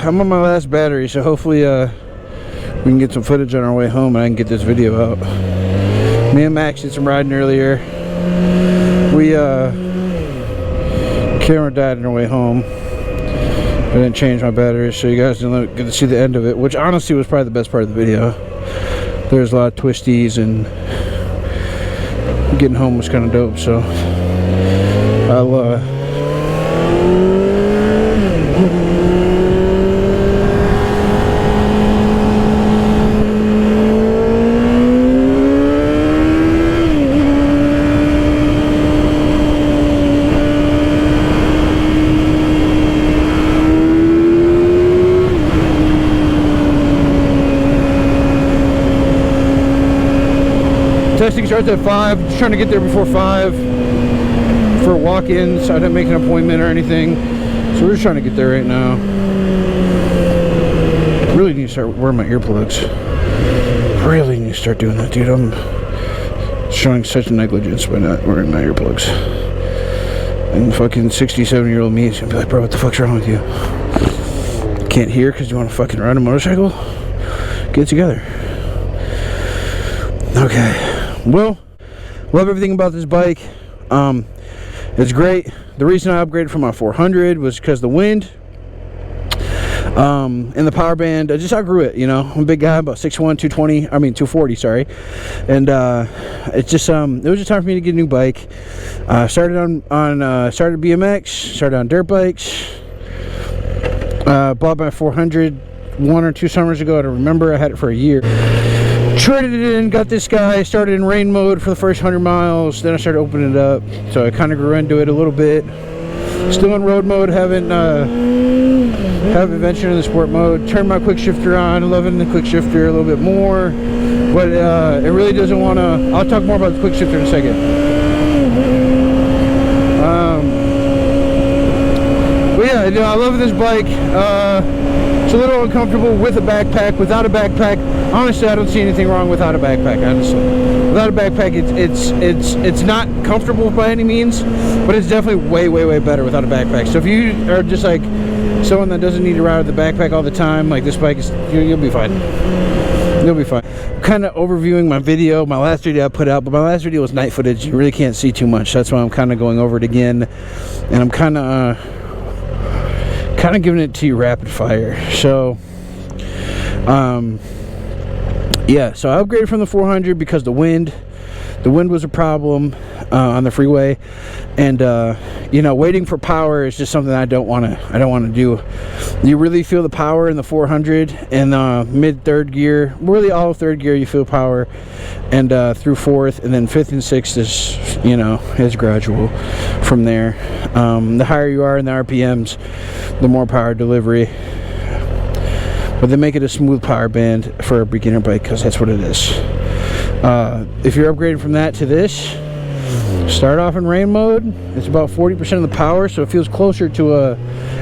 I'm on my last battery, so hopefully we can get some footage on our way home and I can get this video out. Me and Max did some riding earlier. We camera died on our way home. I didn't change my batteries, so you guys didn't get to see the end of it, which honestly was probably the best part of the video. There's a lot of twisties, and getting home was kind of dope, so I'll testing starts at 5, just trying to get there before 5 for walk-ins. I didn't make an appointment or anything, so we're just trying to get there right now. Really need to start wearing my earplugs. Really need to start doing that, dude. I'm showing such negligence by not wearing my earplugs. And fucking 67-year-old me is gonna be like, bro, what the fuck's wrong with you? Can't hear because you want to fucking ride a motorcycle? Get it together. Okay. Well, love everything about this bike. It's great. The reason I upgraded from my 400 was because the wind and the power band. I just outgrew it, you know. I'm a big guy, about 6'1", 240, sorry. And it's just it was just time for me to get a new bike. Started BMX, started on dirt bikes. Bought my 400 1 or 2 summers ago. I don't remember. I had it for a year. Traded it in, got this guy, started in rain mode for the first 100 miles, then I started opening it up, so I kind of grew into it a little bit. Still in road mode, haven't ventured in the sport mode. Turned my quick shifter on, loving the quick shifter a little bit more, but it really doesn't want to. I'll talk more about the quick shifter in a second. But yeah, you know, I love this bike. It's a little uncomfortable with a backpack. Without a backpack, honestly, I don't see anything wrong without a backpack. Honestly, without a backpack, it's not comfortable by any means, but it's definitely way better without a backpack. So if you are just like someone that doesn't need to ride with a backpack all the time, like this bike is, you'll be fine. You'll be fine. I'm kind of overviewing my video, my last video I put out, but my last video was night footage. You really can't see too much. That's why I'm kind of going over it again, and I'm kind of giving it to you rapid fire. So yeah, so I upgraded from the 400 because the wind was a problem on the freeway, and you know, waiting for power is just something I don't want to do. You really feel the power in the 400 in mid third gear, really all of third gear you feel power, and through fourth, and then fifth and sixth is, you know, is gradual from there. The higher you are in the RPMs, the more power delivery, but they make it a smooth power band for a beginner bike because that's what it is. If you're upgrading from that to this, start off in rain mode. It's about 40% of the power, so it feels closer to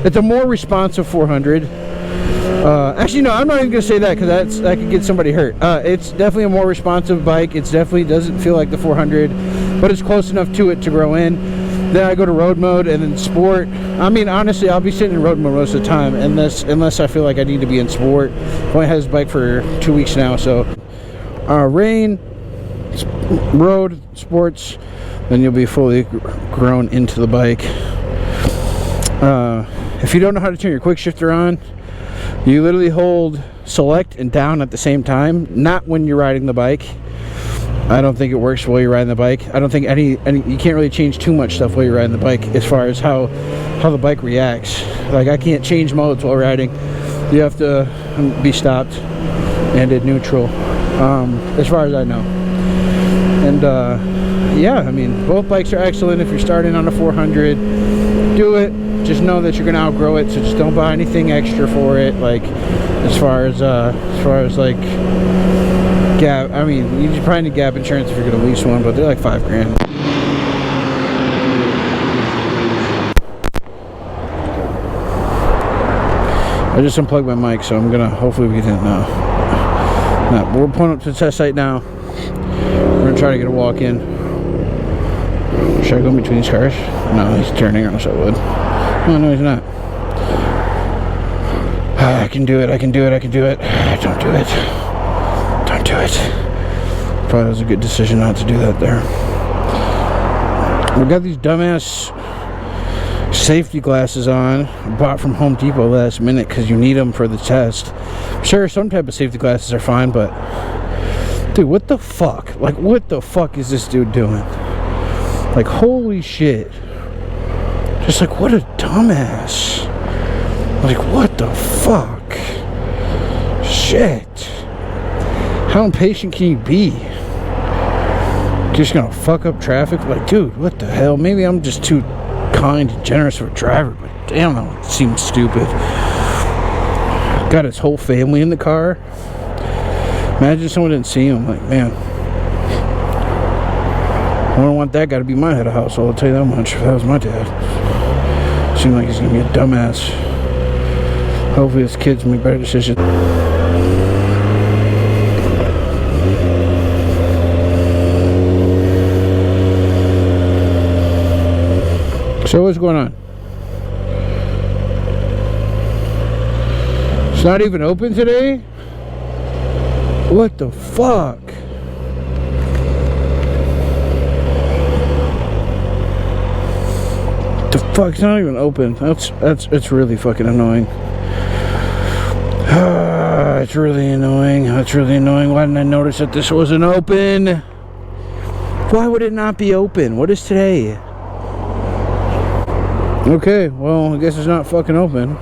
it's a more responsive 400. Actually, no, I'm not even gonna say that because that could get somebody hurt. It's definitely a more responsive bike. It definitely doesn't feel like the 400, but it's close enough to it to grow in. Then I go to road mode and then sport. I mean, honestly, I'll be sitting in road mode most of the time, unless I feel like I need to be in sport. I've only had this bike for 2 weeks now, so rain, road, sports, then you'll be fully grown into the bike. If you don't know how to turn your quick shifter on, you literally hold select and down at the same time, not when you're riding the bike. I don't think it works while you're riding the bike. I don't think any you can't really change too much stuff while you're riding the bike as far as how the bike reacts. Like, I can't change modes while riding. You have to be stopped and at neutral, as far as I know. And yeah, I mean, both bikes are excellent. If you're starting on a 400, do it. Just know that you're gonna outgrow it, so just don't buy anything extra for it. Like, as far as like gap, I mean, you probably need gap insurance if you're gonna lease one, but they're like $5 grand. I just unplugged my mic, so I'm gonna, hopefully we get in now. But we're pulling up to the test site now. We're gonna try to get a walk in. Should I go in between these cars? No, he's turning, or else I would. Oh, no, he's not. I can do it. I can do it. I can do it. Don't do it. Don't do it. Probably was a good decision not to do that there. We got these dumbass safety glasses on, bought from Home Depot last minute because you need them for the test. Sure, some type of safety glasses are fine, but dude, what the fuck? Like, what the fuck is this dude doing? Like, holy shit. Just like, what a dumbass. Like, what the fuck? Shit. How impatient can you be? Just gonna fuck up traffic? Like, dude, what the hell? Maybe I'm just too kind and generous of a driver, but damn, that seems stupid. Got his whole family in the car. Imagine someone didn't see him. Like, man, I don't want that guy to be my head of household, I'll tell you that much. If that was my dad, seemed like he's gonna be a dumbass. Hopefully his kids make better decisions. So what's going on? It's not even open today? What the fuck? The fuck? It's not even open. It's really fucking annoying. It's really annoying. That's really annoying. Why didn't I notice that this wasn't open? Why would it not be open? What is today? Okay, well, I guess it's not fucking open.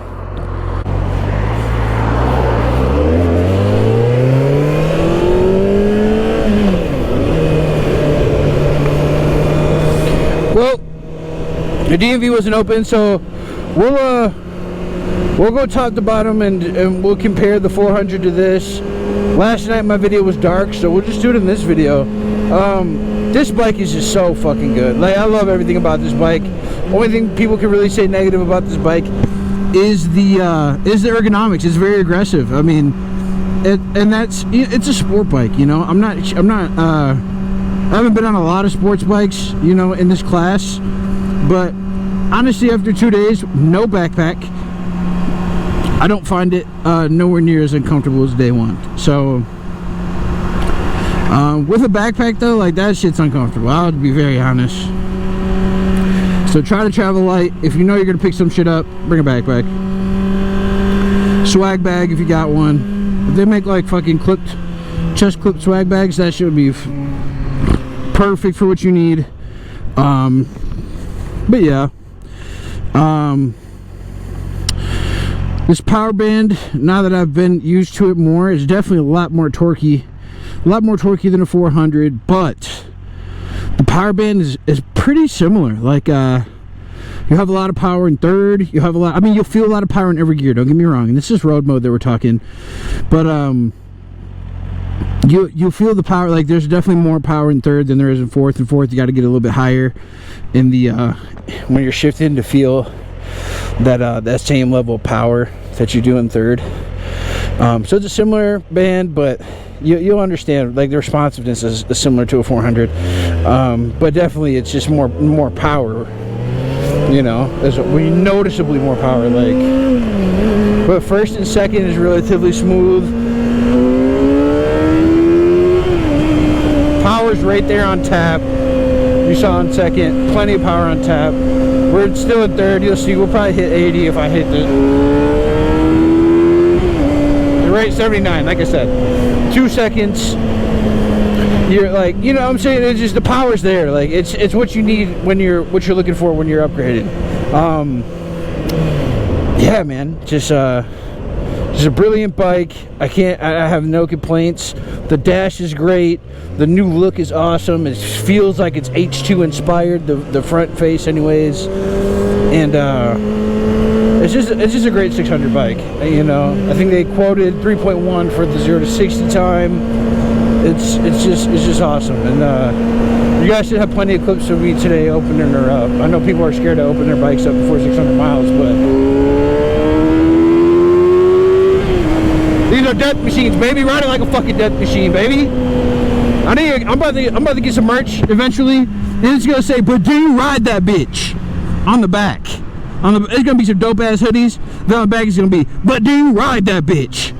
Well, the DMV wasn't open, so we'll go top to bottom and we'll compare the 400 to this. Last night my video was dark, so we'll just do it in this video. This bike is just so fucking good. Like, I love everything about this bike. Only thing people can really say negative about this bike is the ergonomics. It's very aggressive. I mean, it's a sport bike, you know. I haven't been on a lot of sports bikes, you know, in this class, but honestly, after 2 days, no backpack, I don't find it nowhere near as uncomfortable as day one. So with a backpack though, like, that shit's uncomfortable, I'll be very honest. So try to travel light. If you know you're gonna pick some shit up, bring a backpack. Swag bag if you got one. If they make like fucking chest clipped swag bags, that shit would be perfect for what you need. But yeah, this power band, now that I've been used to it more, is definitely a lot more torquey than a 400, but the power band is pretty similar. Like, you have a lot of power in third, you have a lot, I mean, you'll feel a lot of power in every gear, don't get me wrong, and this is road mode that we're talking, but you feel the power. Like, there's definitely more power in third than there is in fourth. In fourth, you got to get a little bit higher in the when you're shifting to feel that same level of power that you do in third. So it's a similar band, but you'll understand, like, the responsiveness is similar to a 400, but definitely it's just more power, you know. There's noticeably more power, like, but first and second is relatively smooth. Power's right there on tap. You saw on second, plenty of power on tap. We're still in third. You'll see we'll probably hit 80 if I hit the rate 79. Like I said, 2 seconds. You're like, you know what I'm saying? It's just the power's there. Like, it's what you need what you're looking for when you're upgraded. Yeah, man, just a brilliant bike. I have no complaints. The dash is great. The new look is awesome. It feels like it's H2 inspired, the front face anyways. And it's just a great 600 bike, you know. I think they quoted 3.1 for the 0 to 60 time. It's just awesome. And you guys should have plenty of clips of me today opening her up. I know people are scared to open their bikes up before 600 miles, but these are death machines, baby. Riding like a fucking death machine, baby. I'm about to get some merch eventually, and it's gonna say, "But do you ride that bitch?" on the back. It's gonna be some dope ass hoodies. Then on the back is gonna be, but do you ride that bitch?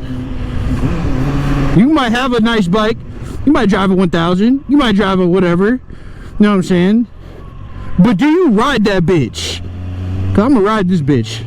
You might have a nice bike. You might drive a 1000. You might drive a whatever. You know what I'm saying? But do you ride that bitch? 'Cause I'm gonna ride this bitch.